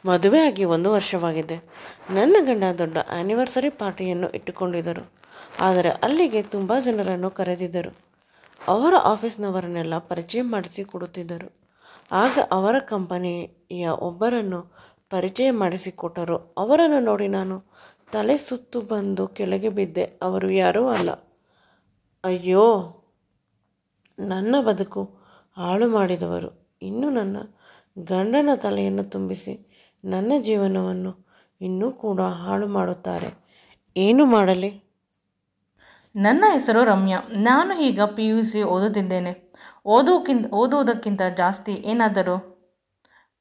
ಮದುವೆಯಾಗಿ 1 ವರ್ಷವಾಗಿದೆ. ನನ್ನ ಗಂಡ ದೊಡ್ಡ ಆ್ಯನಿವರ್ಸರಿ ಪಾರ್ಟಿಯನ್ನು ಇಟ್ಟುಕೊಂಡಿದ್ದರು. ಆದರೆ ಅಲ್ಲಿಗೆ ತುಂಬ ಜನರನ್ನು ಕರೆದಿದ್ದರು. ಅವರ ಆಫೀಸ್ನವರನ್ನೆಲ್ಲ ಪರಿಚಯ ಮಾಡಿಸಿಕೊಡುತ್ತಿದ್ದರು. ಆಗ ಅವರ ಕಂಪನಿಯ ಒಬ್ಬರನ್ನು ಪರಿಚಯ ಮಾಡಿಸಿಕೊಟ್ಟರು. ಅವರನ್ನು ನೋಡಿ ನಾನು ತಲೆ ಸುತ್ತು ಬಂದು ಕೆಳಗೆ ಬಿದ್ದೆ. ಅವರು ಯಾರೂ ಅಲ್ಲ, ಅಯ್ಯೋ, ನನ್ನ ಬದುಕು ಹಾಳು ಮಾಡಿದವರು. ಇನ್ನು ನನ್ನ ಗಂಡನ ತಲೆಯನ್ನು ತುಂಬಿಸಿ ನನ್ನ ಜೀವನವನ್ನು ಇನ್ನೂ ಕೂಡ ಹಾಳು ಮಾಡುತ್ತಾರೆ. ಏನು ಮಾಡಲಿ? ನನ್ನ ಹೆಸರು ರಮ್ಯಾ. ನಾನು ಈಗ PUC ಓದುತ್ತಿದ್ದೇನೆ. ಓದುವುದಕ್ಕಿಂತ ಜಾಸ್ತಿ ಏನಾದರೂ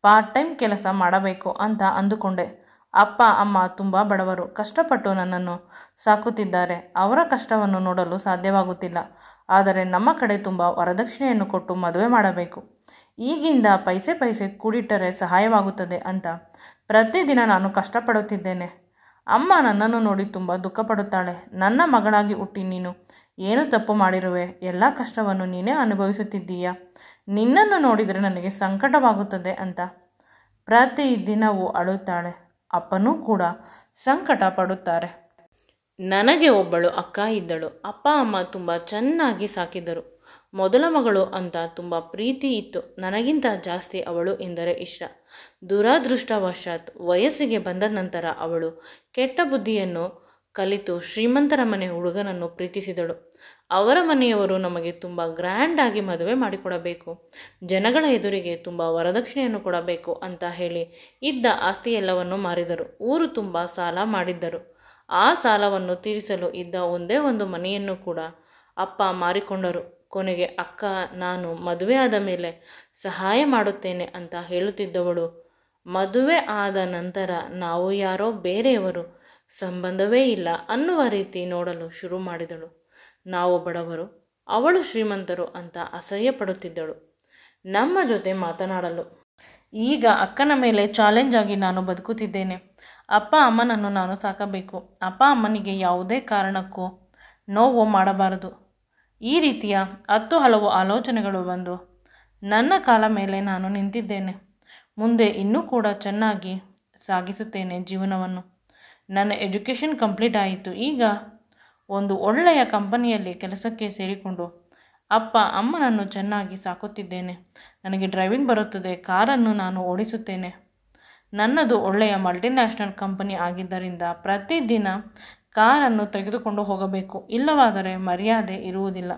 ಪಾರ್ಟ್ ಟೈಮ್ ಕೆಲಸ ಮಾಡಬೇಕು ಅಂತ ಅಂದುಕೊಂಡೆ. ಅಪ್ಪ ಅಮ್ಮ ತುಂಬ ಬಡವರು, ಕಷ್ಟಪಟ್ಟು ನನ್ನನ್ನು ಸಾಕುತ್ತಿದ್ದಾರೆ. ಅವರ ಕಷ್ಟವನ್ನು ನೋಡಲು ಸಾಧ್ಯವಾಗುತ್ತಿಲ್ಲ. ಆದರೆ ನಮ್ಮ ಕಡೆ ತುಂಬ ವರದಕ್ಷಿಣೆಯನ್ನು ಕೊಟ್ಟು ಮದುವೆ ಮಾಡಬೇಕು. ಈಗಿಂದ ಪೈಸೆ ಕೂಡಿಟ್ಟರೆ ಸಹಾಯವಾಗುತ್ತದೆ ಅಂತ ಪ್ರತಿದಿನ ನಾನು ಕಷ್ಟಪಡುತ್ತಿದ್ದೇನೆ. ಅಮ್ಮ ನನ್ನನ್ನು ನೋಡಿ ತುಂಬ ದುಃಖಪಡುತ್ತಾಳೆ. ನನ್ನ ಮಗಳಾಗಿ ಹುಟ್ಟಿ ನೀನು ಏನು ತಪ್ಪು ಮಾಡಿರುವೆ? ಎಲ್ಲ ಕಷ್ಟವನ್ನು ನೀನೇ ಅನುಭವಿಸುತ್ತಿದ್ದೀಯಾ? ನಿನ್ನನ್ನು ನೋಡಿದರೆ ನನಗೆ ಸಂಕಟವಾಗುತ್ತದೆ ಅಂತ ಪ್ರತಿದಿನವೂ ಅಳುತ್ತಾಳೆ. ಅಪ್ಪನೂ ಕೂಡ ಸಂಕಟ ಪಡುತ್ತಾರೆ. ನನಗೆ ಒಬ್ಬಳು ಅಕ್ಕ ಇದ್ದಳು. ಅಪ್ಪ ಅಮ್ಮ ತುಂಬ ಚೆನ್ನಾಗಿ ಸಾಕಿದ್ದರು. ಮೊದಲ ಮಗಳು ಅಂತ ತುಂಬ ಪ್ರೀತಿ ಇತ್ತು. ನನಗಿಂತ ಜಾಸ್ತಿ ಅವಳು ಎಂದರೆ ಇಷ್ಟ. ದುರಾದೃಷ್ಟವಶಾತ್ ವಯಸ್ಸಿಗೆ ಬಂದ ನಂತರ ಅವಳು ಕೆಟ್ಟ ಬುದ್ಧಿಯನ್ನು ಕಲಿತು ಶ್ರೀಮಂತರ ಮನೆ ಹುಡುಗನನ್ನು ಪ್ರೀತಿಸಿದಳು. ಅವರ ಮನೆಯವರು ನಮಗೆ ತುಂಬ ಗ್ರ್ಯಾಂಡಾಗಿ ಮದುವೆ ಮಾಡಿಕೊಡಬೇಕು, ಜನಗಳ ಎದುರಿಗೆ ತುಂಬ ವರದಕ್ಷಿಣೆಯನ್ನು ಕೊಡಬೇಕು ಅಂತ ಹೇಳಿ ಇದ್ದ ಆಸ್ತಿಯೆಲ್ಲವನ್ನು ಮಾರಿದರು. ಊರು ತುಂಬ ಸಾಲ ಮಾಡಿದ್ದರು. ಆ ಸಾಲವನ್ನು ತೀರಿಸಲು ಇದ್ದ ಒಂದೇ ಒಂದು ಮನೆಯನ್ನು ಕೂಡ ಅಪ್ಪ ಮಾರಿಕೊಂಡರು. ಕೊನೆಗೆ ಅಕ್ಕ ನಾನು ಮದುವೆ ಆದ ಮೇಲೆ ಸಹಾಯ ಮಾಡುತ್ತೇನೆ ಅಂತ ಹೇಳುತ್ತಿದ್ದವಳು ಮದುವೆ ಆದ ನಂತರ ನಾವು ಯಾರೋ ಬೇರೆಯವರು, ಸಂಬಂಧವೇ ಇಲ್ಲ ಅನ್ನುವ ರೀತಿ ನೋಡಲು ಶುರು ಮಾಡಿದಳು. ನಾವು ಬಡವರು, ಅವಳು ಶ್ರೀಮಂತರು ಅಂತ ಅಸಹ್ಯ ಪಡುತ್ತಿದ್ದಳು ನಮ್ಮ ಜೊತೆ ಮಾತನಾಡಲು. ಈಗ ಅಕ್ಕನ ಮೇಲೆ ಚಾಲೆಂಜ್ ಆಗಿ ನಾನು ಬದುಕುತ್ತಿದ್ದೇನೆ. ಅಪ್ಪ ಅಮ್ಮನನ್ನು ನಾನು ಸಾಕಬೇಕು. ಅಪ್ಪ ಅಮ್ಮನಿಗೆ ಯಾವುದೇ ಕಾರಣಕ್ಕೂ ನೋವು ಮಾಡಬಾರದು. ಈ ರೀತಿಯ 10 ಹಲವು ಆಲೋಚನೆಗಳು ಬಂದು ನನ್ನ ಕಾಲ ಮೇಲೆ ನಾನು ನಿಂತಿದ್ದೇನೆ. ಮುಂದೆ ಇನ್ನೂ ಕೂಡ ಚೆನ್ನಾಗಿ ಸಾಗಿಸುತ್ತೇನೆ ಜೀವನವನ್ನು. ನನ್ನ ಎಜುಕೇಷನ್ ಕಂಪ್ಲೀಟ್ ಆಯಿತು. ಈಗ ಒಂದು ಒಳ್ಳೆಯ ಕಂಪನಿಯಲ್ಲಿ ಕೆಲಸಕ್ಕೆ ಸೇರಿಕೊಂಡು ಅಪ್ಪ ಅಮ್ಮನನ್ನು ಚೆನ್ನಾಗಿ ಸಾಕುತ್ತಿದ್ದೇನೆ. ನನಗೆ ಡ್ರೈವಿಂಗ್ ಬರುತ್ತದೆ. ಕಾರನ್ನು ನಾನು ಓಡಿಸುತ್ತೇನೆ. ನನ್ನದು ಒಳ್ಳೆಯ ಮಲ್ಟಿನ್ಯಾಷನಲ್ ಕಂಪನಿ ಆಗಿದ್ದರಿಂದ ಪ್ರತಿದಿನ ಕಾರನ್ನು ತೆಗೆದುಕೊಂಡು ಹೋಗಬೇಕು. ಇಲ್ಲವಾದರೆ ಮರ್ಯಾದೆ ಇರುವುದಿಲ್ಲ.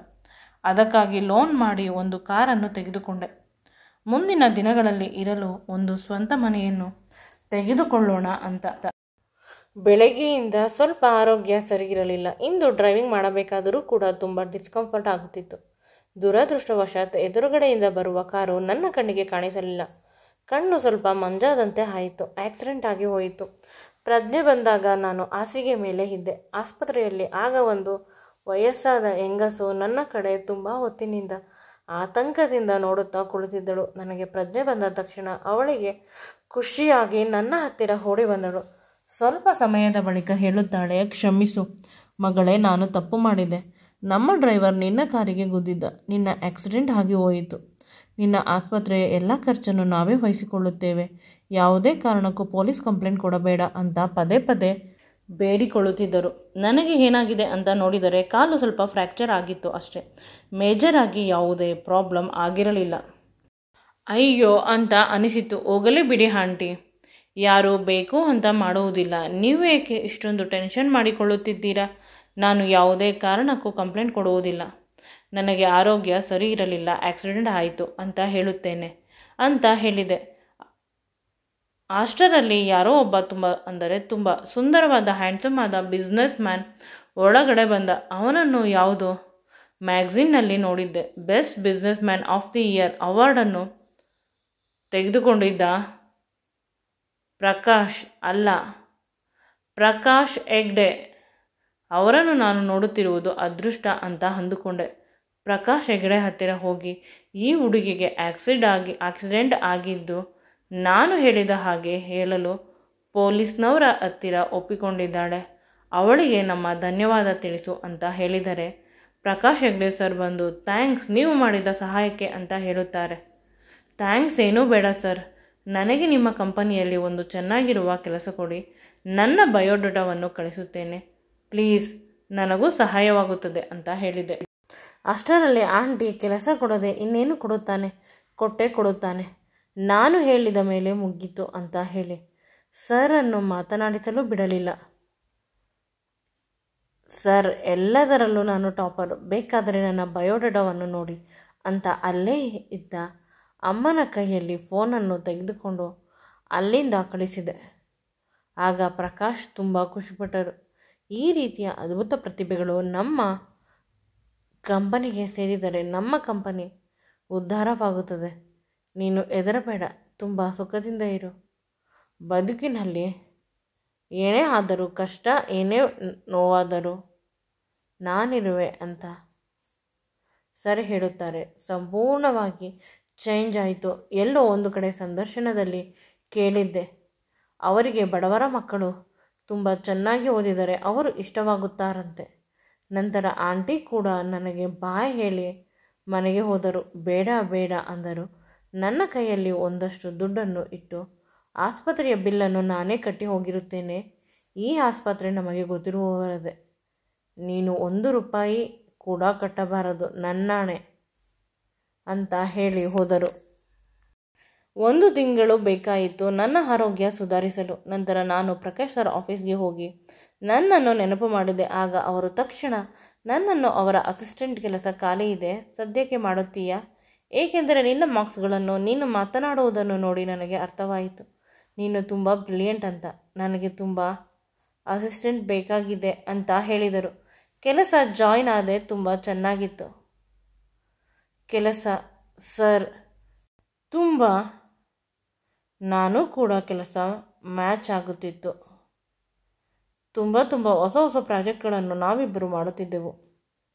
ಅದಕ್ಕಾಗಿ ಲೋನ್ ಮಾಡಿ ಒಂದು ಕಾರನ್ನು ತೆಗೆದುಕೊಂಡೆ. ಮುಂದಿನ ದಿನಗಳಲ್ಲಿ ಇರಲು ಒಂದು ಸ್ವಂತ ಮನೆಯನ್ನು ತೆಗೆದುಕೊಳ್ಳೋಣ ಅಂತ. ಬೆಳಗ್ಗೆಯಿಂದ ಸ್ವಲ್ಪ ಆರೋಗ್ಯ ಸರಿಯಿರಲಿಲ್ಲ. ಇಂದು ಡ್ರೈವಿಂಗ್ ಮಾಡಬೇಕಾದರೂ ಕೂಡ ತುಂಬ ಡಿಸ್ಕಂಫರ್ಟ್ ಆಗುತ್ತಿತ್ತು. ದುರದೃಷ್ಟವಶಾತ್ ಎದುರುಗಡೆಯಿಂದ ಬರುವ ಕಾರು ನನ್ನ ಕಣ್ಣಿಗೆ ಕಾಣಿಸಲಿಲ್ಲ. ಕಣ್ಣು ಸ್ವಲ್ಪ ಮಂಜಾದಂತೆ ಆಯಿತು. ಆಕ್ಸಿಡೆಂಟ್ ಆಗಿ ಹೋಯಿತು. ಪ್ರಜ್ಞೆ ಬಂದಾಗ ನಾನು ಹಾಸಿಗೆ ಮೇಲೆ ಇದ್ದೆ. ಆಸ್ಪತ್ರೆಯಲ್ಲಿ ಆಗ ಒಂದು ವಯಸ್ಸಾದ ಹೆಂಗಸು ನನ್ನ ಕಡೆ ತುಂಬ ಹೊತ್ತಿನಿಂದ ಆತಂಕದಿಂದ ನೋಡುತ್ತಾ ಕುಳಿತಿದ್ದಳು. ನನಗೆ ಪ್ರಜ್ಞೆ ಬಂದ ತಕ್ಷಣ ಅವಳಿಗೆ ಖುಷಿಯಾಗಿ ನನ್ನ ಹತ್ತಿರ ಓಡಿ ಬಂದಳು. ಸ್ವಲ್ಪ ಸಮಯದ ಬಳಿಕ ಹೇಳುತ್ತಾಳೆ, ಕ್ಷಮಿಸು ಮಗಳೇ, ನಾನು ತಪ್ಪು ಮಾಡಿದೆ. ನಮ್ಮ ಡ್ರೈವರ್ ನಿನ್ನ ಕಾರಿಗೆ ಗುದ್ದಿದ್ದ. ನಿನ್ನ ಆಕ್ಸಿಡೆಂಟ್ ಆಗಿ ಹೋಯಿತು. ನಿನ್ನ ಆಸ್ಪತ್ರೆಯ ಎಲ್ಲ ಖರ್ಚನ್ನು ನಾವೇ ವಹಿಸಿಕೊಳ್ಳುತ್ತೇವೆ. ಯಾವುದೇ ಕಾರಣಕ್ಕೂ ಪೊಲೀಸ್ ಕಂಪ್ಲೇಂಟ್ ಕೊಡಬೇಡ ಅಂತ ಪದೇ ಬೇಡಿಕೊಳ್ಳುತ್ತಿದ್ದರು. ನನಗೆ ಏನಾಗಿದೆ ಅಂತ ನೋಡಿದರೆ ಕಾಲು ಸ್ವಲ್ಪ ಫ್ರ್ಯಾಕ್ಚರ್ ಆಗಿತ್ತು ಅಷ್ಟೇ. ಮೇಜರ್ ಆಗಿ ಯಾವುದೇ ಪ್ರಾಬ್ಲಮ್ ಆಗಿರಲಿಲ್ಲ. ಅಯ್ಯೋ ಅಂತ ಅನಿಸಿತು. ಹೋಗಲೇ ಬಿಡಿ ಆಂಟಿ, ಯಾರೂ ಬೇಕು ಅಂತ ಮಾಡುವುದಿಲ್ಲ. ನೀವು ಏಕೆ ಇಷ್ಟೊಂದು ಟೆನ್ಷನ್ ಮಾಡಿಕೊಳ್ಳುತ್ತಿದ್ದೀರಾ? ನಾನು ಯಾವುದೇ ಕಾರಣಕ್ಕೂ ಕಂಪ್ಲೇಂಟ್ ಕೊಡುವುದಿಲ್ಲ. ನನಗೆ ಆರೋಗ್ಯ ಸರಿ ಇರಲಿಲ್ಲ, ಆಕ್ಸಿಡೆಂಟ್ ಆಯಿತು ಅಂತ ಹೇಳುತ್ತೇನೆ ಅಂತ ಹೇಳಿದೆ. ಅಷ್ಟರಲ್ಲಿ ಯಾರೋ ಒಬ್ಬ ತುಂಬ ಸುಂದರವಾದ ಹ್ಯಾಂಡ್ಸಮ್ ಆದ ಬಿಸ್ನೆಸ್ ಮ್ಯಾನ್ ಒಳಗಡೆ ಬಂದ. ಅವನನ್ನು ಯಾವುದೋ ಮ್ಯಾಗ್ಝಿನ್ನಲ್ಲಿ ನೋಡಿದ್ದೆ. Best business man of the year ಅವಾರ್ಡನ್ನು ತೆಗೆದುಕೊಂಡಿದ್ದ ಪ್ರಕಾಶ್ ಹೆಗ್ಡೆ ಅವರನ್ನು ನಾನು ನೋಡುತ್ತಿರುವುದು ಅದೃಷ್ಟ ಅಂತ ಅಂದುಕೊಂಡೆ. ಪ್ರಕಾಶ್ ಹೆಗ್ಡೆ ಹತ್ತಿರ ಹೋಗಿ ಈ ಹುಡುಗಿಗೆ ಆಕ್ಸಿಡೆಂಟ್ ಆಗಿದ್ದು ನಾನು ಹೇಳಿದ ಹಾಗೆ ಹೇಳಲು ಪೊಲೀಸ್ನವರ ಹತ್ತಿರ ಒಪ್ಪಿಕೊಂಡಿದ್ದಾಳೆ. ಅವಳಿಗೆ ನಮ್ಮ ಧನ್ಯವಾದ ತಿಳಿಸು ಅಂತ ಹೇಳಿದರೆ ಪ್ರಕಾಶ್ ಹೆಗ್ಡೆ ಸರ್ ಬಂದು ಥ್ಯಾಂಕ್ಸ್ ನೀವು ಮಾಡಿದ ಸಹಾಯಕ್ಕೆ ಅಂತ ಹೇಳುತ್ತಾರೆ. ಥ್ಯಾಂಕ್ಸ್ ಏನೂ ಬೇಡ ಸರ್, ನನಗೆ ನಿಮ್ಮ ಕಂಪನಿಯಲ್ಲಿ ಒಂದು ಚೆನ್ನಾಗಿರುವ ಕೆಲಸ ಕೊಡಿ, ನನ್ನ ಬಯೋಡಾಟಾವನ್ನು ಕಳಿಸುತ್ತೇನೆ, ಪ್ಲೀಸ್, ನನಗೂ ಸಹಾಯವಾಗುತ್ತದೆ ಅಂತ ಹೇಳಿದೆ. ಅಷ್ಟರಲ್ಲಿ ಆಂಟಿ ಕೆಲಸ ಕೊಡದೆ ಇನ್ನೇನು ಕೊಡುತ್ತಾನೆ, ನಾನು ಹೇಳಿದ ಮೇಲೆ ಮುಗೀತು ಅಂತ ಹೇಳಿ ಸರನ್ನು ಮಾತನಾಡಿಸಲು ಬಿಡಲಿಲ್ಲ. ಸರ್, ಎಲ್ಲದರಲ್ಲೂ ನಾನು ಟಾಪರ್, ಬೇಕಾದರೆ ನನ್ನ ಬಯೋಡಾಟಾವನ್ನು ನೋಡಿ ಅಂತ ಅಲ್ಲೇ ಇದ್ದ ಅಮ್ಮನ ಕೈಯಲ್ಲಿ ಫೋನನ್ನು ತೆಗೆದುಕೊಂಡು ಅಲ್ಲಿಂದ ಕಳಿಸಿದೆ. ಆಗ ಪ್ರಕಾಶ್ ತುಂಬ ಖುಷಿಪಟ್ಟರು. ಈ ರೀತಿಯ ಅದ್ಭುತ ಪ್ರತಿಭೆಗಳು ನಮ್ಮ ಕಂಪನಿಗೆ ಸೇರಿದರೆ ನಮ್ಮ ಕಂಪನಿ ಉದ್ಧಾರವಾಗುತ್ತದೆ. ನೀನು ಹೆದರಬೇಡ, ತುಂಬ ಸುಖದಿಂದ ಇರು. ಬದುಕಿನಲ್ಲಿ ಏನೇ ಆದರೂ ಕಷ್ಟ, ಏನೇ ನೋವಾದರೂ ನಾನಿರುವೆ ಅಂತ ಸರಿ ಹೇಳುತ್ತಾರೆ. ಸಂಪೂರ್ಣವಾಗಿ ಚೇಂಜ್ ಆಯಿತು. ಎಲ್ಲೋ ಒಂದು ಕಡೆ ಸಂದರ್ಶನದಲ್ಲಿ ಕೇಳಿದ್ದೆ, ಅವರಿಗೆ ಬಡವರ ಮಕ್ಕಳು ತುಂಬ ಚೆನ್ನಾಗಿ ಓದಿದರೆ ಅವರು ಇಷ್ಟವಾಗುತ್ತಾರಂತೆ. ನಂತರ ಆಂಟಿ ಕೂಡ ನನಗೆ ಬಾಯ್ ಹೇಳಿ ಮನೆಗೆ ಹೋದರು. ಬೇಡ ಅಂದರು. ನನ್ನ ಕೈಯಲ್ಲಿ ಒಂದಷ್ಟು ದುಡ್ಡನ್ನು ಇಟ್ಟು ಆಸ್ಪತ್ರೆಯ ಬಿಲ್ಲನ್ನು ನಾನೇ ಕಟ್ಟಿ ಹೋಗಿರುತ್ತೇನೆ. ಈ ಆಸ್ಪತ್ರೆ ನಮಗೆ ಗೊತ್ತಿರುವವರದೇ. ನೀನು 1 ರೂಪಾಯಿ ಕೂಡ ಕಟ್ಟಬಾರದು, ನನ್ನಾಣೆ ಅಂತ ಹೇಳಿ ಹೋದರು. 1 ತಿಂಗಳು ಬೇಕಾಯಿತು ನನ್ನ ಆರೋಗ್ಯ ಸುಧಾರಿಸಲು. ನಂತರ ನಾನು ಪ್ರಕಾಶ್ ಸರ್ ಆಫೀಸ್ಗೆ ಹೋಗಿ ನನ್ನನ್ನು ನೆನಪು ಮಾಡಿದೆ. ಆಗ ಅವರು ತಕ್ಷಣ ನನ್ನನ್ನು ಅವರ ಅಸಿಸ್ಟೆಂಟ್ ಕೆಲಸ ಖಾಲಿ ಇದೆ, ಸದ್ಯಕ್ಕೆ ಮಾಡುತ್ತೀಯಾ? ಏಕೆಂದರೆ ನಿನ್ನ ಮಾರ್ಕ್ಸ್ಗಳನ್ನು, ನೀನು ಮಾತನಾಡುವುದನ್ನು ನೋಡಿ ನನಗೆ ಅರ್ಥವಾಯಿತು. ನೀನು ತುಂಬ ಬ್ರಿಲಿಯಂಟ್ ಅಂತ. ನನಗೆ ತುಂಬ ಅಸಿಸ್ಟೆಂಟ್ ಬೇಕಾಗಿದೆ ಅಂತ ಹೇಳಿದರು. ಕೆಲಸ ಜಾಯ್ನ್ ಆದೆ. ತುಂಬ ಚೆನ್ನಾಗಿತ್ತು ಕೆಲಸ ಸರ್. ತುಂಬ ನಾನು ಕೂಡ ಕೆಲಸ ಮ್ಯಾಚ್ ಆಗುತ್ತಿತ್ತು. ತುಂಬ ಹೊಸ ಪ್ರಾಜೆಕ್ಟ್ಗಳನ್ನು ನಾವಿಬ್ಬರು ಮಾಡುತ್ತಿದ್ದೆವು.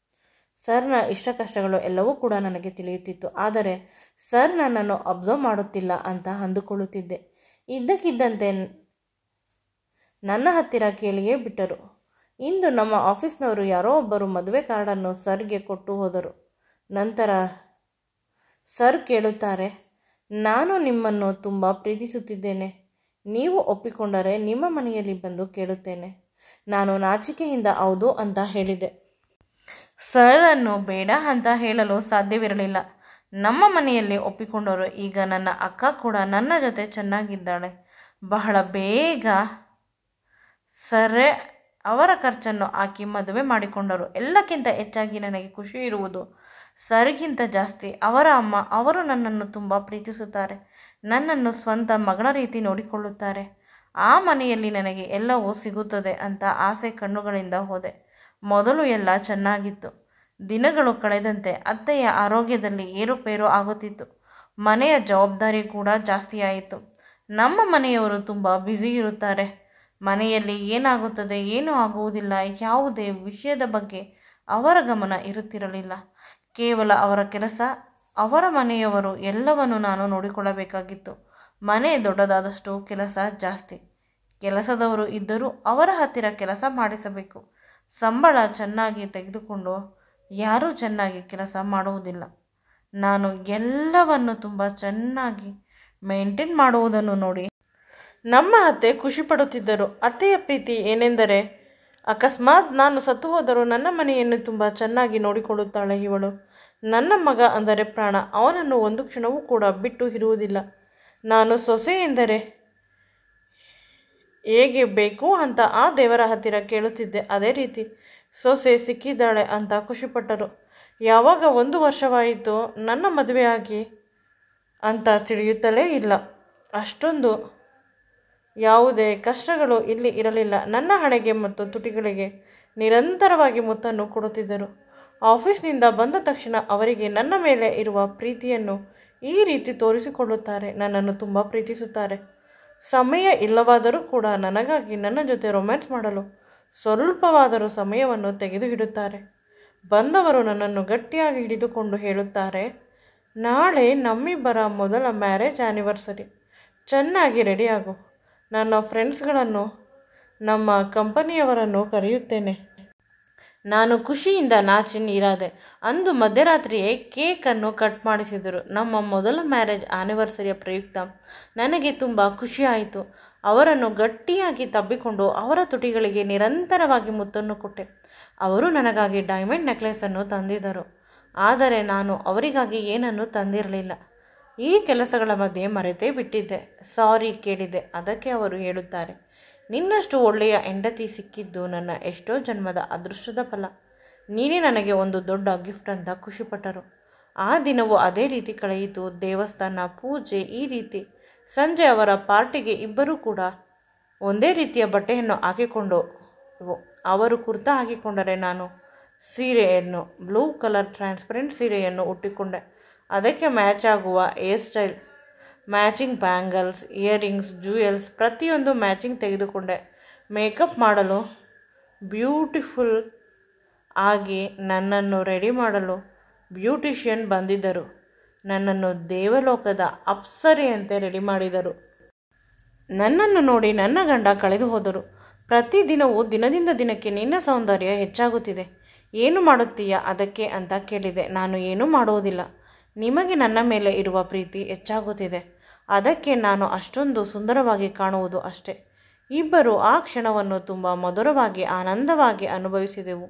ಸರ್ನ ಇಷ್ಟ ಕಷ್ಟಗಳು ಎಲ್ಲವೂ ಕೂಡ ನನಗೆ ತಿಳಿಯುತ್ತಿತ್ತು. ಆದರೆ ಸರ್ ನನ್ನನ್ನು ಅಬ್ಸರ್ವ್ ಮಾಡುತ್ತಿಲ್ಲ ಅಂತ ಅಂದುಕೊಳ್ಳುತ್ತಿದ್ದೆ. ಇದ್ದಕ್ಕಿದ್ದಂತೆ ನನ್ನ ಹತ್ತಿರ ಕೇಳಿಯೇ ಬಿಟ್ಟರು. ಇಂದು ನಮ್ಮ ಆಫೀಸ್ನವರು ಯಾರೋ ಒಬ್ಬರು ಮದುವೆ ಕಾರ್ಡನ್ನು ಸರ್ಗೆ ಕೊಟ್ಟು ಹೋದರು. ನಂತರ ಸರ್ ಕೇಳುತ್ತಾರೆ, ನಾನು ನಿಮ್ಮನ್ನು ತುಂಬ ಪ್ರೀತಿಸುತ್ತಿದ್ದೇನೆ, ನೀವು ಒಪ್ಪಿಕೊಂಡರೆ ನಿಮ್ಮ ಮನೆಯಲ್ಲಿ ಬಂದು ಕೇಳುತ್ತೇನೆ. ನಾನು ನಾಚಿಕೆಯಿಂದ ಹೌದು ಅಂತ ಹೇಳಿದೆ. ಸರನ್ನು ಬೇಡ ಅಂತ ಹೇಳಲು ಸಾಧ್ಯವಿರಲಿಲ್ಲ. ನಮ್ಮ ಮನೆಯಲ್ಲಿ ಒಪ್ಪಿಕೊಂಡರು. ಈಗ ನನ್ನ ಅಕ್ಕ ಕೂಡ ನನ್ನ ಜೊತೆ ಚೆನ್ನಾಗಿದ್ದಾಳೆ. ಬಹಳ ಬೇಗ ಸರೇ ಅವರ ಖರ್ಚನ್ನು ಹಾಕಿ ಮದುವೆ ಮಾಡಿಕೊಂಡರು. ಎಲ್ಲಕ್ಕಿಂತ ಹೆಚ್ಚಾಗಿ ನನಗೆ ಖುಷಿ ಇರುವುದು ಸರ್ಗಿಂತ ಜಾಸ್ತಿ ಅವರ ಅಮ್ಮ. ಅವರು ನನ್ನನ್ನು ತುಂಬ ಪ್ರೀತಿಸುತ್ತಾರೆ, ನನ್ನನ್ನು ಸ್ವಂತ ಮಗಳ ರೀತಿ ನೋಡಿಕೊಳ್ಳುತ್ತಾರೆ. ಆ ಮನೆಯಲ್ಲಿ ನನಗೆ ಎಲ್ಲವೂ ಸಿಗುತ್ತದೆ ಅಂತ ಆಸೆ ಕಣ್ಣುಗಳಿಂದ ಹೋದೆ. ಮೊದಲು ಎಲ್ಲ ಚೆನ್ನಾಗಿತ್ತು. ದಿನಗಳು ಕಳೆದಂತೆ ಅತ್ತೆಯ ಆರೋಗ್ಯದಲ್ಲಿ ಏರುಪೇರು ಆಗುತ್ತಿತ್ತು. ಮನೆಯ ಜವಾಬ್ದಾರಿ ಕೂಡ ಜಾಸ್ತಿಯಾಯಿತು. ನಮ್ಮ ಮನೆಯವರು ತುಂಬ ಬ್ಯುಸಿ ಇರುತ್ತಾರೆ. ಮನೆಯಲ್ಲಿ ಏನಾಗುತ್ತದೆ, ಏನೂ ಆಗುವುದಿಲ್ಲ, ಯಾವುದೇ ವಿಷಯದ ಬಗ್ಗೆ ಅವರ ಗಮನ ಇರುತ್ತಿರಲಿಲ್ಲ. ಕೇವಲ ಅವರ ಕೆಲಸ, ಅವರ ಮನೆಯವರು ಎಲ್ಲವನ್ನು ನಾನು ನೋಡಿಕೊಳ್ಳಬೇಕಾಗಿತ್ತು. ಮನೆ ದೊಡ್ಡದಾದಷ್ಟು ಕೆಲಸ ಜಾಸ್ತಿ. ಕೆಲಸದವರು ಇದ್ದರೂ ಅವರ ಹತ್ತಿರ ಕೆಲಸ ಮಾಡಿಸಬೇಕು. ಸಂಬಳ ಚೆನ್ನಾಗಿ ತೆಗೆದುಕೊಂಡು ಯಾರೂ ಚೆನ್ನಾಗಿ ಕೆಲಸ ಮಾಡುವುದಿಲ್ಲ. ನಾನು ಎಲ್ಲವನ್ನು ತುಂಬ ಚೆನ್ನಾಗಿ ಮೇಂಟೈನ್ ಮಾಡುವುದನ್ನು ನೋಡಿ ನಮ್ಮ ಅತ್ತೆ ಖುಷಿಪಡುತ್ತಿದ್ದರು. ಅತ್ತೆಯ ಪ್ರೀತಿ ಏನೆಂದರೆ, ಅಕಸ್ಮಾತ್ ನಾನು ಸತ್ತು ಹೋದರೂ ನನ್ನ ಮನೆಯನ್ನು ತುಂಬ ಚೆನ್ನಾಗಿ ನೋಡಿಕೊಳ್ಳುತ್ತಾಳೆ ಇವಳು. ನನ್ನ ಮಗ ಅಂದರೆ ಪ್ರಾಣ. ಅವನನ್ನು ಒಂದು ಕ್ಷಣವೂ ಕೂಡ ಬಿಟ್ಟು ಇರುವುದಿಲ್ಲ. ನಾನು ಸೊಸೆ ಎಂದರೆ ಹೇಗೆ ಬೇಕು ಅಂತ ಆ ದೇವರ ಹತ್ತಿರ ಕೇಳುತ್ತಿದ್ದೆ. ಅದೇ ರೀತಿ ಸೊಸೆ ಸಿಕ್ಕಿದ್ದಾಳೆ ಅಂತ ಖುಷಿಪಟ್ಟರು. ಯಾವಾಗ 1 ವರ್ಷವಾಯಿತು ನನ್ನ ಮದುವೆಯಾಗಿ ಅಂತ ತಿಳಿಯುತ್ತಲೇ ಇಲ್ಲ. ಅಷ್ಟೊಂದು ಯಾವುದೇ ಕಷ್ಟಗಳು ಇಲ್ಲಿ ಇರಲಿಲ್ಲ. ನನ್ನ ಹಣೆಗೆ ಮತ್ತು ತುಟಿಗಳಿಗೆ ನಿರಂತರವಾಗಿ ಮುತ್ತನ್ನು ಕೊಡುತ್ತಿದ್ದರು. ಆಫೀಸ್ನಿಂದ ಬಂದ ತಕ್ಷಣ ಅವರಿಗೆ ನನ್ನ ಮೇಲೆ ಇರುವ ಪ್ರೀತಿಯನ್ನು ಈ ರೀತಿ ತೋರಿಸಿಕೊಳ್ಳುತ್ತಾರೆ. ನನ್ನನ್ನು ತುಂಬ ಪ್ರೀತಿಸುತ್ತಾರೆ. ಸಮಯ ಇಲ್ಲವಾದರೂ ಕೂಡ ನನಗಾಗಿ ನನ್ನ ಜೊತೆ ರೊಮ್ಯಾನ್ಸ್ ಮಾಡಲು ಸ್ವಲ್ಪವಾದರೂ ಸಮಯವನ್ನು ತೆಗೆದುಹಿಡುತ್ತಾರೆ. ಬಂದವರು ನನ್ನನ್ನು ಗಟ್ಟಿಯಾಗಿ ಹಿಡಿದುಕೊಂಡು ಹೇಳುತ್ತಾರೆ, ನಾಳೆ ನಮ್ಮಿಬ್ಬರ ಮೊದಲ ಮ್ಯಾರೇಜ್ ಆ್ಯನಿವರ್ಸರಿ, ಚೆನ್ನಾಗಿ ರೆಡಿಯಾಗು. ನನ್ನ ಫ್ರೆಂಡ್ಸ್ಗಳನ್ನು, ನಮ್ಮ ಕಂಪನಿಯವರನ್ನು ಕರೆಯುತ್ತೇನೆ. ನಾನು ಖುಷಿಯಿಂದ ನಾಚಿ ನೀರಾದೆ. ಅಂದು ಮಧ್ಯರಾತ್ರಿಯೇ ಕೇಕನ್ನು ಕಟ್ ಮಾಡಿಸಿದರು. ನಮ್ಮ ಮೊದಲ ಮ್ಯಾರೇಜ್ ಆನಿವರ್ಸರಿಯ ಪ್ರಯುಕ್ತ ನನಗೆ ತುಂಬ ಖುಷಿಯಾಯಿತು. ಅವರನ್ನು ಗಟ್ಟಿಯಾಗಿ ತಬ್ಬಿಕೊಂಡು ಅವರ ತುಟಿಗಳಿಗೆ ನಿರಂತರವಾಗಿ ಮುತ್ತನ್ನು ಕೊಟ್ಟೆ. ಅವರು ನನಗಾಗಿ ಡೈಮಂಡ್ ನೆಕ್ಲೆಸನ್ನು ತಂದಿದ್ದರು. ಆದರೆ ನಾನು ಅವರಿಗಾಗಿ ಏನನ್ನೂ ತಂದಿರಲಿಲ್ಲ. ಈ ಕೆಲಸಗಳ ಮಧ್ಯೆ ಮರೆತೇ ಬಿಟ್ಟಿದ್ದೆ. ಸಾರಿ ಕೇಳಿದೆ. ಅದಕ್ಕೆ ಅವರು ಹೇಳುತ್ತಾರೆ, ನಿನ್ನಷ್ಟು ಒಳ್ಳೆಯ ಹೆಂಡತಿ ಸಿಕ್ಕಿದ್ದು ನನ್ನ ಎಷ್ಟೋ ಜನ್ಮದ ಅದೃಷ್ಟದ ಫಲ. ನೀನೇ ನನಗೆ ಒಂದು ದೊಡ್ಡ ಗಿಫ್ಟ್ ಅಂತ ಖುಷಿಪಟ್ಟರು. ಆ ದಿನವೂ ಅದೇ ರೀತಿ ಕಳೆಯಿತು. ದೇವಸ್ಥಾನ, ಪೂಜೆ, ಈ ರೀತಿ. ಸಂಜೆ ಅವರ ಪಾರ್ಟಿಗೆ ಇಬ್ಬರೂ ಕೂಡ ಒಂದೇ ರೀತಿಯ ಬಟ್ಟೆಯನ್ನು ಹಾಕಿಕೊಂಡು ಅವರು ಕುರ್ತಾ ಹಾಕಿಕೊಂಡರೆ ನಾನು ಸೀರೆಯನ್ನು, ಬ್ಲೂ ಕಲರ್ ಟ್ರಾನ್ಸ್ಪರೆಂಟ್ ಸೀರೆಯನ್ನು ಉಟ್ಟಿಕೊಂಡೆ. ಅದಕ್ಕೆ ಮ್ಯಾಚ್ ಆಗುವ hair style, matching bangles, earrings, jewels ಪ್ರತಿಯೊಂದು ಮ್ಯಾಚಿಂಗ್ ತೆಗೆದುಕೊಂಡೆ. ಮೇಕಪ್ ಮಾಡಲು ಬ್ಯೂಟಿಫುಲ್ ಆಗಿ ನನ್ನನ್ನು ರೆಡಿ ಮಾಡಲು ಬ್ಯೂಟಿಷಿಯನ್ ಬಂದಿದ್ದರು. ನನ್ನನ್ನು ದೇವಲೋಕದ ಅಪ್ಸರೆಯಂತೆ ರೆಡಿ ಮಾಡಿದರು. ನನ್ನನ್ನು ನೋಡಿ ನನ್ನ ಗಂಡ ಕಳೆದು ಹೋದರು. ಪ್ರತಿದಿನವೂ ದಿನದಿಂದ ದಿನಕ್ಕೆ ನಿನ್ನ ಸೌಂದರ್ಯ ಹೆಚ್ಚಾಗುತ್ತಿದೆ. ಏನು ಮಾಡುತ್ತೀಯಾ ಅದಕ್ಕೆ ಅಂತ ಕೇಳಿದೆ. ನಾನು ಏನೂ ಮಾಡುವುದಿಲ್ಲ. ನಿಮಗೆ ನನ್ನ ಮೇಲೆ ಇರುವ ಪ್ರೀತಿ ಹೆಚ್ಚಾಗುತ್ತಿದೆ. ಅದಕ್ಕೆ ನಾನು ಅಷ್ಟೊಂದು ಸುಂದರವಾಗಿ ಕಾಣುವುದು ಅಷ್ಟೇ. ಇಬ್ಬರು ಆ ಕ್ಷಣವನ್ನು ತುಂಬ ಮಧುರವಾಗಿ ಆನಂದವಾಗಿ ಅನುಭವಿಸಿದೆವು.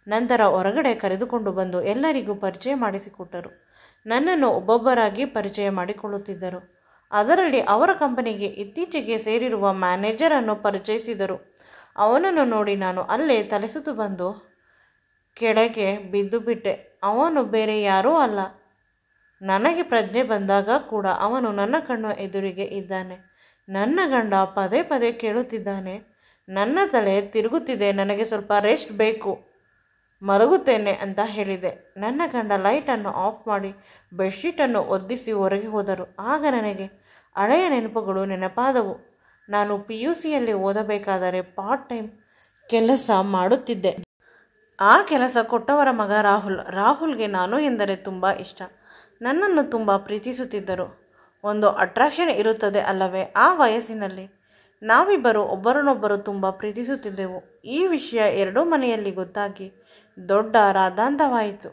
ನಂತರ ಹೊರಗಡೆ ಕರೆದುಕೊಂಡು ಬಂದು ಎಲ್ಲರಿಗೂ ಪರಿಚಯ ಮಾಡಿಸಿಕೊಟ್ಟರು. ನನ್ನನ್ನು ಒಬ್ಬೊಬ್ಬರಾಗಿ ಪರಿಚಯ ಮಾಡಿಕೊಳ್ಳುತ್ತಿದ್ದರು. ಅದರಲ್ಲಿ ಅವರ ಕಂಪನಿಗೆ ಇತ್ತೀಚೆಗೆ ಸೇರಿರುವ ಮ್ಯಾನೇಜರನ್ನು ಪರಿಚಯಿಸಿದರು. ಅವನನ್ನು ನೋಡಿ ನಾನು ಅಲ್ಲೇ ತಲೆಸುತ್ತು ಬಂದು ಕೆಳಗೆ ಬಿದ್ದು ಬಿಟ್ಟೆ. ಅವನು ಬೇರೆ ಯಾರೂ ಅಲ್ಲ. ನನಗೆ ಪ್ರಜ್ಞೆ ಬಂದಾಗ ಕೂಡ ಅವನು ನನ್ನ ಕಣ್ಣು ಎದುರಿಗೆ ಇದ್ದಾನೆ. ನನ್ನ ಗಂಡ ಪದೇ ಪದೇ ಕೇಳುತ್ತಿದ್ದಾನೆ. ನನ್ನ ತಲೆ ತಿರುಗುತ್ತಿದೆ, ನನಗೆ ಸ್ವಲ್ಪ ರೆಸ್ಟ್ ಬೇಕು, ಮಲಗುತ್ತೇನೆ ಅಂತ ಹೇಳಿದೆ. ನನ್ನ ಗಂಡ ಲೈಟನ್ನು ಆಫ್ ಮಾಡಿ ಬೆಡ್ಶೀಟನ್ನು ಒದ್ದಿಸಿ ಹೊರಗೆ ಹೋದರು. ಆಗ ನನಗೆ ಹಳೆಯ ನೆನಪುಗಳು ನೆನಪಾದವು. ನಾನು PUCಯಲ್ಲಿ ಓದಬೇಕಾದರೆ ಪಾರ್ಟ್ ಟೈಮ್ ಕೆಲಸ ಮಾಡುತ್ತಿದ್ದೆ. ಆ ಕೆಲಸ ಕೊಟ್ಟವರ ಮಗ ರಾಹುಲ್ಗೆ ನಾನು ಎಂದರೆ ತುಂಬ ಇಷ್ಟ. ನನ್ನನ್ನು ತುಂಬ ಪ್ರೀತಿಸುತ್ತಿದ್ದರು. ಒಂದು ಅಟ್ರಾಕ್ಷನ್ ಇರುತ್ತದೆ ಅಲ್ಲವೇ? ಆ ವಯಸ್ಸಿನಲ್ಲಿ ನಾವಿಬ್ಬರು ಒಬ್ಬರನ್ನೊಬ್ಬರು ತುಂಬ ಪ್ರೀತಿಸುತ್ತಿದ್ದೆವು. ಈ ವಿಷಯ ಎರಡೂ ಮನೆಯಲ್ಲಿ ಗೊತ್ತಾಗಿ ದೊಡ್ಡ ರಾದ್ಧಾಂತವಾಯಿತು.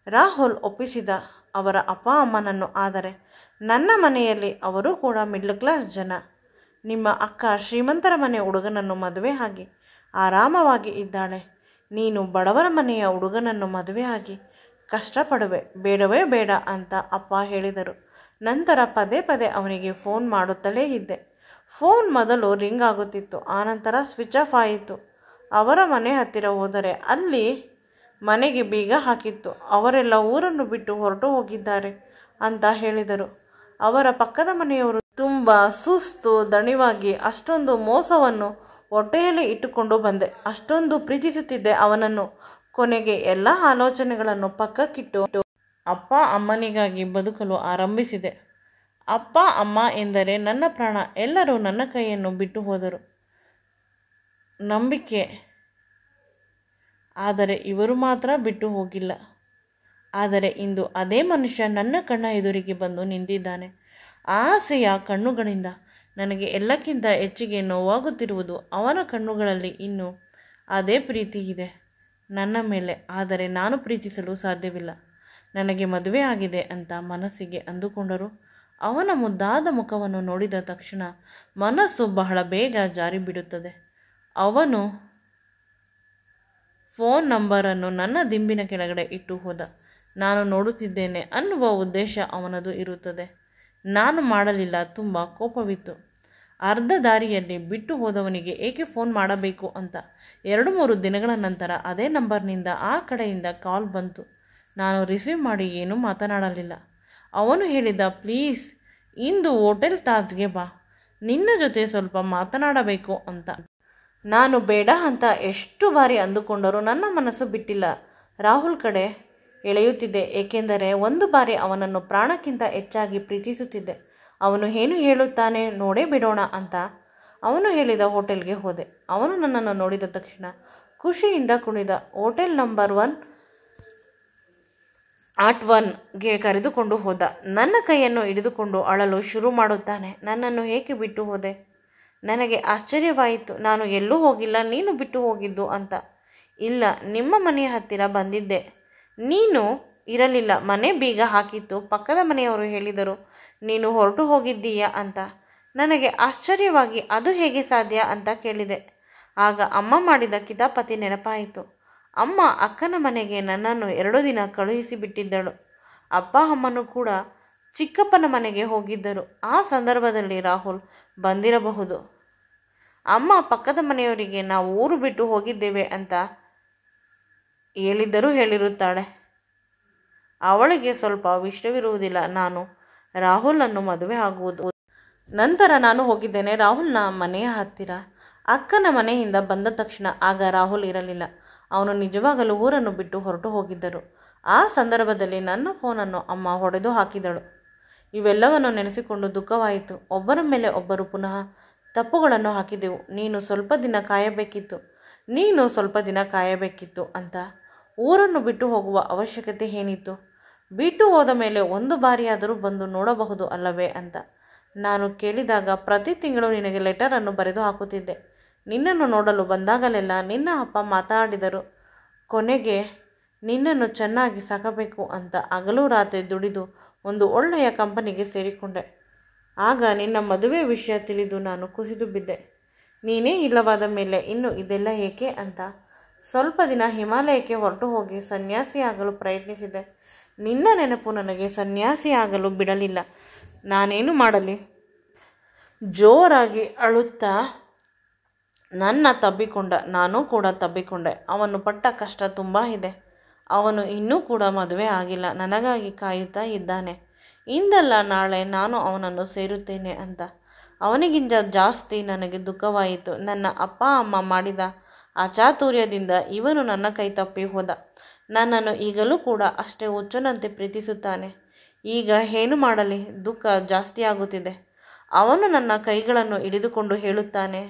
ರಾಹುಲ್ ಒಪ್ಪಿಸಿದ ಅವರ ಅಪ್ಪ ಅಮ್ಮನನ್ನು. ಆದರೆ ನನ್ನ ಮನೆಯಲ್ಲಿ ಅವರು ಕೂಡ ಮಿಡ್ಲ್ ಕ್ಲಾಸ್ ಜನ. ನಿಮ್ಮ ಅಕ್ಕ ಶ್ರೀಮಂತರ ಮನೆ ಹುಡುಗನನ್ನು ಮದುವೆ ಆಗಿ ಆರಾಮವಾಗಿ ಇದ್ದಾಳೆ. ನೀನು ಬಡವರ ಮನೆಯ ಹುಡುಗನನ್ನು ಮದುವೆ ಆಗಿ ಕಷ್ಟಪಡುವೆ, ಬೇಡವೇ ಬೇಡ ಅಂತ ಅಪ್ಪ ಹೇಳಿದರು. ನಂತರ ಪದೇ ಪದೇ ಅವನಿಗೆ ಫೋನ್ ಮಾಡುತ್ತಲೇ ಇದ್ದೆ. ಫೋನ್ ಮೊದಲು ರಿಂಗ್ ಆಗುತ್ತಿತ್ತು, ಆನಂತರ ಸ್ವಿಚ್ ಆಫ್ ಆಯಿತು. ಅವರ ಮನೆ ಹತ್ತಿರ ಹೋದರೆ ಅಲ್ಲಿ ಮನೆಗೆ ಬೀಗ ಹಾಕಿತ್ತು. ಅವರೆಲ್ಲ ಊರನ್ನು ಬಿಟ್ಟು ಹೊರಟು ಹೋಗಿದ್ದಾರೆ ಅಂತ ಹೇಳಿದರು. ಅವರ ಪಕ್ಕದ ಮನೆಯವರು ತುಂಬ ಸುಸ್ತು ದಣಿವಾಗಿ ಅಷ್ಟೊಂದು ಮೋಸವನ್ನು ಹೊಟ್ಟೆಯಲ್ಲಿ ಇಟ್ಟುಕೊಂಡು ಬಂದೆ. ಅಷ್ಟೊಂದು ಪ್ರೀತಿಸುತ್ತಿದ್ದೆ ಅವನನ್ನು. ಕೊನೆಗೆ ಎಲ್ಲ ಆಲೋಚನೆಗಳನ್ನು ಪಕ್ಕಕ್ಕಿಟ್ಟು ಅಪ್ಪ ಅಮ್ಮನಿಗಾಗಿ ಬದುಕಲು ಆರಂಭಿಸಿದೆ. ಅಪ್ಪ ಅಮ್ಮ ಎಂದರೆ ನನ್ನ ಪ್ರಾಣ. ಎಲ್ಲರೂ ನನ್ನ ಕೈಯನ್ನು ಬಿಟ್ಟು ಹೋದರು. ನಂಬಿಕೆ, ಆದರೆ ಇವರು ಮಾತ್ರ ಬಿಟ್ಟು ಹೋಗಿಲ್ಲ. ಆದರೆ ಇಂದು ಅದೇ ಮನುಷ್ಯ ನನ್ನ ಕಣ್ಣ ಎದುರಿಗೆ ಬಂದು ನಿಂತಿದ್ದಾನೆ. ಆಸೆಯ ಕಣ್ಣುಗಳಿಂದ ನನಗೆ ಎಲ್ಲಕ್ಕಿಂತ ಹೆಚ್ಚಿಗೆ ನೋವಾಗುತ್ತಿರುವುದು ಅವನ ಕಣ್ಣುಗಳಲ್ಲಿ ಇನ್ನೂ ಅದೇ ಪ್ರೀತಿ ಇದೆ ನನ್ನ ಮೇಲೆ. ಆದರೆ ನಾನು ಪ್ರೀತಿಸಲು ಸಾಧ್ಯವಿಲ್ಲ. ನನಗೆ ಮದುವೆ ಆಗಿದೆ ಅಂತ ಮನಸ್ಸಿಗೆ ಅಂದುಕೊಂಡರು. ಅವನ ಮುದ್ದಾದ ಮುಖವನ್ನು ನೋಡಿದ ತಕ್ಷಣ ಮನಸ್ಸು ಬಹಳ ಬೇಗ ಜಾರಿ ಬಿಡುತ್ತದೆ. ಅವನು ಫೋನ್ ನಂಬರನ್ನು ನನ್ನ ದಿಂಬಿನ ಕೆಳಗಡೆ ಇಟ್ಟು ಹೋದ. ನಾನು ನೋಡುತ್ತಿದ್ದೇನೆ ಅನ್ನುವ ಉದ್ದೇಶ ಅವನದು ಇರುತ್ತದೆ. ನಾನು ಮಾಡಲಿಲ್ಲ. ತುಂಬ ಕೋಪವಿತ್ತು. ಅರ್ಧ ದಾರಿಯಲ್ಲಿ ಬಿಟ್ಟು ಹೋದವನಿಗೆ ಏಕೆ ಫೋನ್ ಮಾಡಬೇಕು ಅಂತ. 2-3 ದಿನಗಳ ನಂತರ ಅದೇ ನಂಬರ್ನಿಂದ ಆ ಕಡೆಯಿಂದ ಕಾಲ್ ಬಂತು. ನಾನು ರಿಸೀವ್ ಮಾಡಿ ಏನೂ ಮಾತನಾಡಲಿಲ್ಲ. ಅವನು ಹೇಳಿದ, ಪ್ಲೀಸ್ ಇಂದು ಹೋಟೆಲ್ ತಾಜ್ಗೆ ಬಾ, ನಿನ್ನ ಜೊತೆ ಸ್ವಲ್ಪ ಮಾತನಾಡಬೇಕು ಅಂತ. ನಾನು ಬೇಡ ಅಂತ ಎಷ್ಟು ಬಾರಿ ಅಂದುಕೊಂಡರೂ ನನ್ನ ಮನಸ್ಸು ಬಿಟ್ಟಿಲ್ಲ. ರಾಹುಲ್ ಕಡೆ ಎಳೆಯುತ್ತಿದ್ದೆ, ಏಕೆಂದರೆ ಒಂದು ಬಾರಿ ಅವನನ್ನು ಪ್ರಾಣಕ್ಕಿಂತ ಹೆಚ್ಚಾಗಿ ಪ್ರೀತಿಸುತ್ತಿದ್ದೆ. ಅವನು ಏನು ಹೇಳುತ್ತಾನೆ ನೋಡೇ ಬಿಡೋಣ ಅಂತ ಅವನು ಹೇಳಿದ ಹೋಟೆಲ್ಗೆ ಹೋದೆ. ಅವನು ನನ್ನನ್ನು ನೋಡಿದ ತಕ್ಷಣ ಖುಷಿಯಿಂದ ಕುಣಿದ. ಹೋಟೆಲ್ ನಂಬರ್ 1 ಕರೆದುಕೊಂಡು ಹೋದ. ನನ್ನ ಕೈಯನ್ನು ಹಿಡಿದುಕೊಂಡು ಅಳಲು ಶುರು ಮಾಡುತ್ತಾನೆ. ನನ್ನನ್ನು ಏಕೆ ಬಿಟ್ಟು ಹೋದೆ? ನನಗೆ ಆಶ್ಚರ್ಯವಾಯಿತು. ನಾನು ಎಲ್ಲೂ ಹೋಗಿಲ್ಲ, ನೀನು ಬಿಟ್ಟು ಹೋಗಿದ್ದು ಅಂತ. ಇಲ್ಲ, ನಿಮ್ಮ ಮನೆಯ ಹತ್ತಿರ ಬಂದಿದ್ದೆ. ನೀನು ಇರಲಿಲ್ಲ. ಮನೆ ಬೀಗ ಹಾಕಿತ್ತು. ಪಕ್ಕದ ಮನೆಯವರು ಹೇಳಿದರು ನೀನು ಹೊರಟು ಹೋಗಿದ್ದೀಯಾ ಅಂತ. ನನಗೆ ಆಶ್ಚರ್ಯವಾಗಿ ಅದು ಹೇಗೆ ಸಾಧ್ಯ ಅಂತ ಕೇಳಿದೆ. ಆಗ ಅಮ್ಮ ಮಾಡಿದ ಕಿತಾಪತಿ ನೆನಪಾಯಿತು. ಅಮ್ಮ ಅಕ್ಕನ ಮನೆಗೆ ನನ್ನನ್ನು 2 ದಿನ ಕಳುಹಿಸಿಬಿಟ್ಟಿದ್ದಳು. ಅಪ್ಪ ಅಮ್ಮನೂ ಕೂಡ ಚಿಕ್ಕಪ್ಪನ ಮನೆಗೆ ಹೋಗಿದ್ದರು. ಆ ಸಂದರ್ಭದಲ್ಲಿ ರಾಹುಲ್ ಬಂದಿರಬಹುದು. ಅಮ್ಮ ಪಕ್ಕದ ಮನೆಯವರಿಗೆ ನಾವು ಊರು ಬಿಟ್ಟು ಹೋಗಿದ್ದೇವೆ ಅಂತ ಹೇಳಿರುತ್ತಾಳೆ. ಅವಳಿಗೆ ಸ್ವಲ್ಪ ಇಷ್ಟವಿರುವುದಿಲ್ಲ ನಾನು ರಾಹುಲನ್ನು ಮದುವೆ ಆಗುವುದು. ನಂತರ ನಾನು ಹೋಗಿದ್ದೇನೆ ರಾಹುಲ್ನ ಮನೆಯ ಹತ್ತಿರ. ಅಕ್ಕನ ಮನೆಯಿಂದ ಬಂದ ತಕ್ಷಣ ಆಗ ರಾಹುಲ್ ಇರಲಿಲ್ಲ. ಅವನು ನಿಜವಾಗಲೂ ಊರನ್ನು ಬಿಟ್ಟು ಹೊರಟು ಹೋಗಿದ್ದರು. ಆ ಸಂದರ್ಭದಲ್ಲಿ ನನ್ನ ಫೋನನ್ನು ಅಮ್ಮ ಹೊಡೆದು ಹಾಕಿದಳು. ಇವೆಲ್ಲವನ್ನು ನೆನೆಸಿಕೊಂಡು ದುಃಖವಾಯಿತು. ಒಬ್ಬರ ಮೇಲೆ ಒಬ್ಬರು ಪುನಃ ತಪ್ಪುಗಳನ್ನು ಹಾಕಿದೆವು. ನೀನು ಸ್ವಲ್ಪ ದಿನ ಕಾಯಬೇಕಿತ್ತು ಅಂತ. ಊರನ್ನು ಬಿಟ್ಟು ಹೋಗುವ ಅವಶ್ಯಕತೆ ಏನಿತ್ತು? ಬಿಟ್ಟು ಹೋದ ಮೇಲೆ 1 ಬಾರಿಯಾದರೂ ಬಂದು ನೋಡಬಹುದು ಅಲ್ಲವೇ ಅಂತ ನಾನು ಕೇಳಿದಾಗ, ಪ್ರತಿ ತಿಂಗಳು ನಿನಗೆ ಲೆಟರನ್ನು ಬರೆದು ಹಾಕುತ್ತಿದ್ದೆ. ನಿನ್ನನ್ನು ನೋಡಲು ಬಂದಾಗಲೆಲ್ಲ ನಿನ್ನ ಅಪ್ಪ ಮಾತಾಡಿದರು. ಕೊನೆಗೆ ನಿನ್ನನ್ನು ಚೆನ್ನಾಗಿ ಸಾಕಬೇಕು ಅಂತ ಹಗಲು ರಾತ್ರಿ ದುಡಿದು ಒಂದು ಒಳ್ಳೆಯ ಕಂಪನಿಗೆ ಸೇರಿಕೊಂಡೆ. ಆಗ ನಿನ್ನ ಮದುವೆ ವಿಷಯ ತಿಳಿದು ನಾನು ಕುಸಿದು ಬಿದ್ದೆ. ನೀನೇ ಇಲ್ಲವಾದ ಮೇಲೆ ಇನ್ನು ಇದೆಲ್ಲ ಏಕೆ ಅಂತ ಸ್ವಲ್ಪ ದಿನ ಹಿಮಾಲಯಕ್ಕೆ ಹೊರಟು ಹೋಗಿ ಸನ್ಯಾಸಿಯಾಗಲು ಪ್ರಯತ್ನಿಸಿದೆ. ನಿನ್ನ ನೆನಪು ನನಗೆ ಸನ್ಯಾಸಿಯಾಗಲು ಬಿಡಲಿಲ್ಲ. ನಾನೇನು ಮಾಡಲಿ? ಜೋರಾಗಿ ಅಳುತ್ತಾ ನಾನು ಕೂಡ ತಬ್ಬಿಕೊಂಡೆ. ಅವನು ಪಟ್ಟ ಕಷ್ಟ ತುಂಬ ಇದೆ. ಅವನು ಇನ್ನೂ ಕೂಡ ಮದುವೆ ಆಗಿಲ್ಲ. ನನಗಾಗಿ ಕಾಯುತ್ತಾ ಇದ್ದಾನೆ. ಇಂದಲ್ಲ ನಾಳೆ ನಾನು ಅವನನ್ನು ಸೇರುತ್ತೇನೆ ಅಂತ. ಅವನಿಗಿಂತ ಜಾಸ್ತಿ ನನಗೆ ದುಃಖವಾಯಿತು. ನನ್ನ ಅಪ್ಪ ಅಮ್ಮ ಮಾಡಿದ ಅಚಾತುರ್ಯದಿಂದ ಇವನು ನನ್ನ ಕೈ ತಪ್ಪಿ ಹೋದ. ನನ್ನನ್ನು ಈಗಲೂ ಕೂಡ ಅಷ್ಟೇ ಹುಚ್ಚನಂತೆ ಪ್ರೀತಿಸುತ್ತಾನೆ. ಈಗ ಏನು ಮಾಡಲಿ? ದುಃಖ ಜಾಸ್ತಿಯಾಗುತ್ತಿದೆ. ಅವನು ನನ್ನ ಕೈಗಳನ್ನು ಹಿಡಿದುಕೊಂಡು ಹೇಳುತ್ತಾನೆ,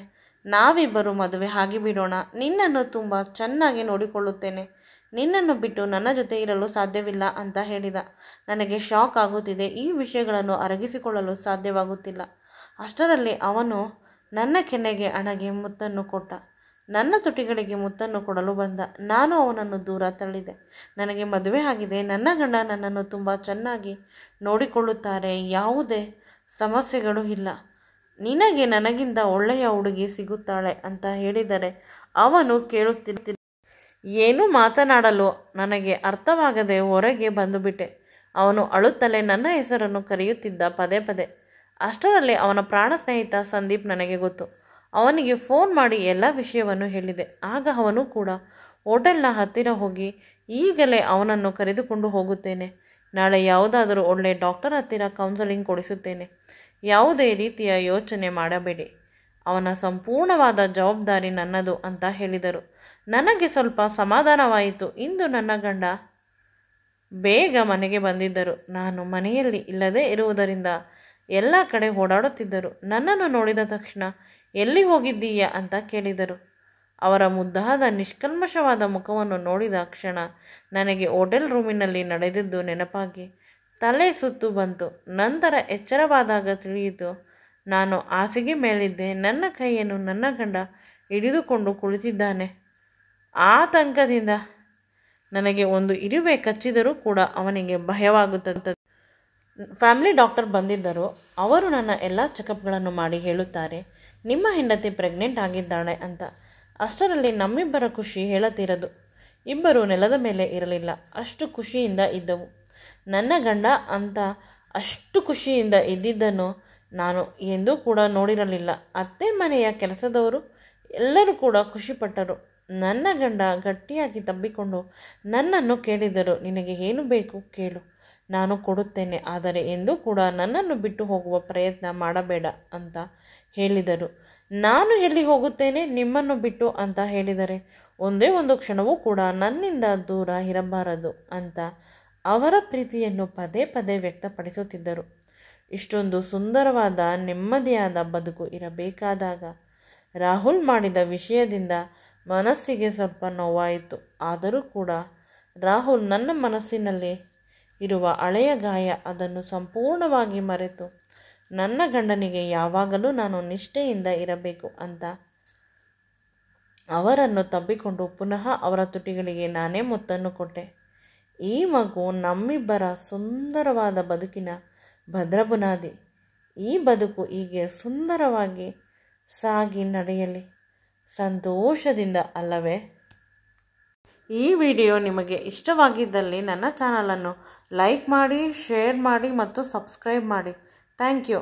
ನಾವಿಬ್ಬರು ಮದುವೆ ಆಗಿಬಿಡೋಣ. ನಿನ್ನನ್ನು ತುಂಬ ಚೆನ್ನಾಗಿ ನೋಡಿಕೊಳ್ಳುತ್ತೇನೆ. ನಿನ್ನನ್ನು ಬಿಟ್ಟು ನನ್ನ ಜೊತೆ ಇರಲು ಸಾಧ್ಯವಿಲ್ಲ ಅಂತ ಹೇಳಿದ. ನನಗೆ ಶಾಕ್ ಆಗುತ್ತಿದೆ. ಈ ವಿಷಯಗಳನ್ನು ಅರಗಿಸಿಕೊಳ್ಳಲು ಸಾಧ್ಯವಾಗುತ್ತಿಲ್ಲ. ಅಷ್ಟರಲ್ಲಿ ಅವನು ನನ್ನ ಕೆನ್ನೆಗೆ ಅಣಗಿ ಮುತ್ತನ್ನು ಕೊಟ್ಟ. ನನ್ನ ತುಟಿಗಳಿಗೆ ಮುತ್ತನ್ನು ಕೊಡಲು ಬಂದ. ನಾನು ಅವನನ್ನು ದೂರ ತಳ್ಳಿದೆ. ನನಗೆ ಮದುವೆ ಆಗಿದೆ. ನನ್ನ ಗಂಡ ನನ್ನನ್ನು ತುಂಬ ಚೆನ್ನಾಗಿ ನೋಡಿಕೊಳ್ಳುತ್ತಾರೆ. ಯಾವುದೇ ಸಮಸ್ಯೆಗಳು ಇಲ್ಲ. ನಿನಗೆ ನನಗಿಂತ ಒಳ್ಳೆಯ ಹುಡುಗಿ ಸಿಗುತ್ತಾಳೆ ಅಂತ ಹೇಳಿದರೆ ಅವನು ಕೇಳುತ್ತಿಲ್ಲ. ಏನೂ ಮಾತನಾಡಲು ನನಗೆ ಅರ್ಥವಾಗದೆ ಹೊರಗೆ ಬಂದುಬಿಟ್ಟೆ. ಅವನು ಅಳುತ್ತಲೇ ನನ್ನ ಹೆಸರನ್ನು ಕರೆಯುತ್ತಿದ್ದ ಪದೇ. ಅಷ್ಟರಲ್ಲಿ ಅವನ ಪ್ರಾಣ ಸ್ನೇಹಿತ ಸಂದೀಪ್ ನನಗೆ ಗೊತ್ತು. ಅವನಿಗೆ ಫೋನ್ ಮಾಡಿ ಎಲ್ಲ ವಿಷಯವನ್ನು ಹೇಳಿದೆ. ಆಗ ಅವನು ಕೂಡ ಹೋಟೆಲ್ನ ಹತ್ತಿರ ಹೋಗಿ, ಈಗಲೇ ಅವನನ್ನು ಕರೆದುಕೊಂಡು ಹೋಗುತ್ತೇನೆ. ನಾಳೆ ಯಾವುದಾದರೂ ಒಳ್ಳೆ ಡಾಕ್ಟರ್ ಹತ್ತಿರ ಕೌನ್ಸಲಿಂಗ್ ಕೊಡಿಸುತ್ತೇನೆ. ಯಾವುದೇ ರೀತಿಯ ಯೋಚನೆ ಮಾಡಬೇಡಿ. ಅವನ ಸಂಪೂರ್ಣವಾದ ಜವಾಬ್ದಾರಿ ನನ್ನದು ಅಂತ ಹೇಳಿದರು. ನನಗೆ ಸ್ವಲ್ಪ ಸಮಾಧಾನವಾಯಿತು. ಇಂದು ನನ್ನ ಗಂಡ ಬೇಗ ಮನೆಗೆ ಬಂದಿದ್ದರು. ನಾನು ಮನೆಯಲ್ಲಿ ಇಲ್ಲದೇ ಇರುವುದರಿಂದ ಎಲ್ಲ ಕಡೆ ಓಡಾಡುತ್ತಿದ್ದರು. ನನ್ನನ್ನು ನೋಡಿದ ತಕ್ಷಣ ಎಲ್ಲಿ ಹೋಗಿದ್ದೀಯಾ ಅಂತ ಕೇಳಿದರು. ಅವರ ಮುದ್ದಾದ ನಿಷ್ಕಲ್ಮಶವಾದ ಮುಖವನ್ನು ನೋಡಿದ ಕ್ಷಣ ನನಗೆ ಹೋಟೆಲ್ ರೂಮಿನಲ್ಲಿ ನಡೆದಿದ್ದು ನೆನಪಾಗಿ ತಲೆ ಸುತ್ತು ಬಂತು. ನಂತರ ಎಚ್ಚರವಾದಾಗ ತಿಳಿಯಿತು, ನಾನು ಹಾಸಿಗೆ ಮೇಲಿದ್ದೆ. ನನ್ನ ಕೈಯನ್ನು ನನ್ನ ಗಂಡ ಹಿಡಿದುಕೊಂಡು ಕುಳಿತಿದ್ದಾನೆ. ಆತಂಕದಿಂದ ನನಗೆ ಒಂದು ಇರುವೆ ಕಚ್ಚಿದರೂ ಕೂಡ ಅವನಿಗೆ ಭಯವಾಗುತ್ತದೆ. ಫ್ಯಾಮಿಲಿ ಡಾಕ್ಟರ್ ಬಂದಿದ್ದರು. ಅವರು ನನ್ನ ಎಲ್ಲ ಚೆಕಪ್ಗಳನ್ನು ಮಾಡಿ ಹೇಳುತ್ತಾರೆ, ನಿಮ್ಮ ಹೆಂಡತಿ ಪ್ರೆಗ್ನೆಂಟ್ ಆಗಿದ್ದಾಳೆ ಅಂತ. ಅಷ್ಟರಲ್ಲಿ ನಮ್ಮಿಬ್ಬರ ಖುಷಿ ಹೇಳತೀರದು. ಇಬ್ಬರು ನೆಲದ ಮೇಲೆ ಇರಲಿಲ್ಲ. ಅಷ್ಟು ಖುಷಿಯಿಂದ ಇದ್ದವು. ನನ್ನ ಗಂಡ ಅಂತ ಅಷ್ಟು ಖುಷಿಯಿಂದ ಇದ್ದಿದ್ದನ್ನು ನಾನು ಎಂದೂ ಕೂಡ ನೋಡಿರಲಿಲ್ಲ. ಅತ್ತೆ ಮನೆಯ ಕೆಲಸದವರು ಎಲ್ಲರೂ ಕೂಡ ಖುಷಿಪಟ್ಟರು. ನನ್ನ ಗಂಡ ಗಟ್ಟಿಯಾಗಿ ತಬ್ಬಿಕೊಂಡು ನನ್ನನ್ನು ಕೇಳಿದರು, ನಿನಗೆ ಏನು ಬೇಕು ಕೇಳು, ನಾನು ಕೊಡುತ್ತೇನೆ. ಆದರೆ ಎಂದೂ ಕೂಡ ನನ್ನನ್ನು ಬಿಟ್ಟು ಹೋಗುವ ಪ್ರಯತ್ನ ಮಾಡಬೇಡ ಅಂತ ಹೇಳಿದರು. ನಾನು ಎಲ್ಲಿ ಹೋಗುತ್ತೇನೆ ನಿಮ್ಮನ್ನು ಬಿಟ್ಟು ಅಂತ ಹೇಳಿದರೆ ಒಂದೇ ಒಂದು ಕ್ಷಣವೂ ಕೂಡ ನನ್ನಿಂದ ದೂರ ಇರಬಾರದು ಅಂತ ಅವರ ಪ್ರೀತಿಯನ್ನು ಪದೇ ವ್ಯಕ್ತಪಡಿಸುತ್ತಿದ್ದರು. ಇಷ್ಟೊಂದು ಸುಂದರವಾದ ನೆಮ್ಮದಿಯಾದ ಬದುಕು ಇರಬೇಕಾದಾಗ ರಾಹುಲ್ ಮಾಡಿದ ವಿಷಯದಿಂದ ಮನಸ್ಸಿಗೆ ಸ್ವಲ್ಪ ನೋವಾಯಿತು. ಆದರೂ ಕೂಡ ರಾಹುಲ್ ನನ್ನ ಮನಸ್ಸಿನಲ್ಲಿ ಇರುವ ಹಳೆಯ ಗಾಯ, ಅದನ್ನು ಸಂಪೂರ್ಣವಾಗಿ ಮರೆತು ನನ್ನ ಗಂಡನಿಗೆ ಯಾವಾಗಲೂ ನಾನು ನಿಷ್ಠೆಯಿಂದ ಇರಬೇಕು ಅಂತ ಅವರನ್ನು ತಬ್ಬಿಕೊಂಡು ಪುನಃ ಅವರ ತುಟಿಗಳಿಗೆ ನಾನೇ ಮುತ್ತನ್ನು ಕೊಟ್ಟೆ. ಈ ಮಗು ನಮ್ಮಿಬ್ಬರ ಸುಂದರವಾದ ಬದುಕಿನ ಭದ್ರ ಬುನಾದಿ. ಈ ಬದುಕು ಹೀಗೆ ಸುಂದರವಾಗಿ ಸಾಗಿ ನಡೆಯಲಿ ಸಂತೋಷದಿಂದ, ಅಲ್ಲವೇ? ಈ ವಿಡಿಯೋ ನಿಮಗೆ ಇಷ್ಟವಾಗಿದ್ದಲ್ಲಿ ನನ್ನ ಚಾನಲನ್ನು ಲೈಕ್ ಮಾಡಿ, ಶೇರ್ ಮಾಡಿ ಮತ್ತು ಸಬ್ಸ್ಕ್ರೈಬ್ ಮಾಡಿ. Thank you.